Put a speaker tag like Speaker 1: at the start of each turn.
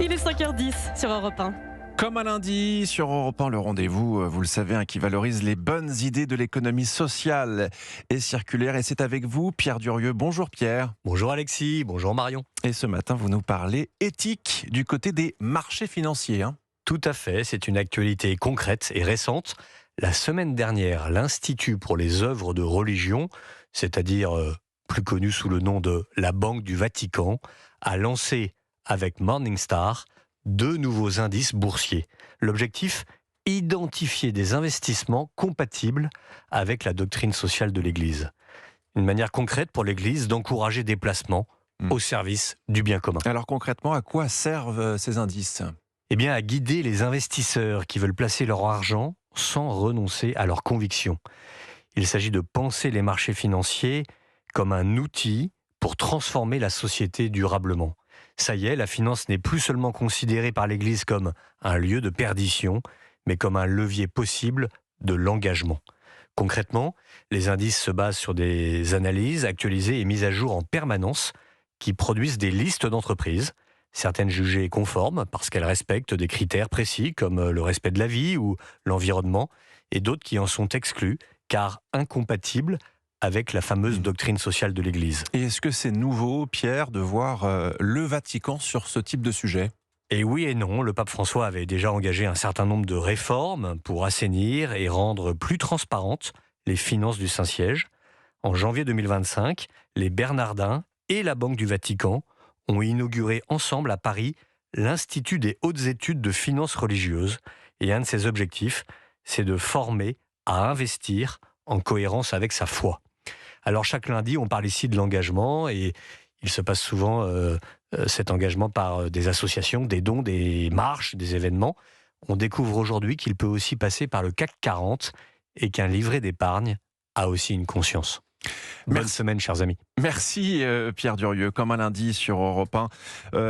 Speaker 1: Il est 5h10 sur Europe 1.
Speaker 2: Comme un lundi sur Europe 1, le rendez-vous, vous le savez, qui valorise les bonnes idées de l'économie sociale et circulaire. Et c'est avec vous, Pierre Durieux. Bonjour Pierre.
Speaker 3: Bonjour Alexis, bonjour Marion.
Speaker 2: Et ce matin, vous nous parlez éthique du côté des marchés financiers.
Speaker 3: Tout à fait, c'est une actualité concrète et récente. La semaine dernière, l'Institut pour les œuvres de religion, c'est-à-dire plus connu sous le nom de la Banque du Vatican, a lancé avec Morningstar 2 nouveaux indices boursiers. L'objectif, identifier des investissements compatibles avec la doctrine sociale de l'Église. Une manière concrète pour l'Église d'encourager des placements au service du bien commun.
Speaker 2: Alors concrètement, à quoi servent ces indices ?
Speaker 3: Eh bien, à guider les investisseurs qui veulent placer leur argent sans renoncer à leurs convictions. Il s'agit de penser les marchés financiers comme un outil pour transformer la société durablement. Ça y est, la finance n'est plus seulement considérée par l'Église comme un lieu de perdition, mais comme un levier possible de l'engagement. Concrètement, les indices se basent sur des analyses actualisées et mises à jour en permanence qui produisent des listes d'entreprises, certaines jugées conformes parce qu'elles respectent des critères précis comme le respect de la vie ou l'environnement, et d'autres qui en sont exclues car incompatibles avec la fameuse doctrine sociale de l'Église.
Speaker 2: Et est-ce que c'est nouveau, Pierre, de voir le Vatican sur ce type de sujet ?
Speaker 3: Et oui et non, le pape François avait déjà engagé un certain nombre de réformes pour assainir et rendre plus transparentes les finances du Saint-Siège. En janvier 2025, les Bernardins et la Banque du Vatican ont inauguré ensemble à Paris l'Institut des hautes études de finances religieuses. Et un de ses objectifs, c'est de former à investir en cohérence avec sa foi. Alors chaque lundi, on parle ici de l'engagement et il se passe souvent cet engagement par des associations, des dons, des marches, des événements. On découvre aujourd'hui qu'il peut aussi passer par le CAC 40 et qu'un livret d'épargne a aussi une conscience. Bonne semaine, chers amis.
Speaker 2: Merci Pierre Durieux, comme un lundi sur Europe 1.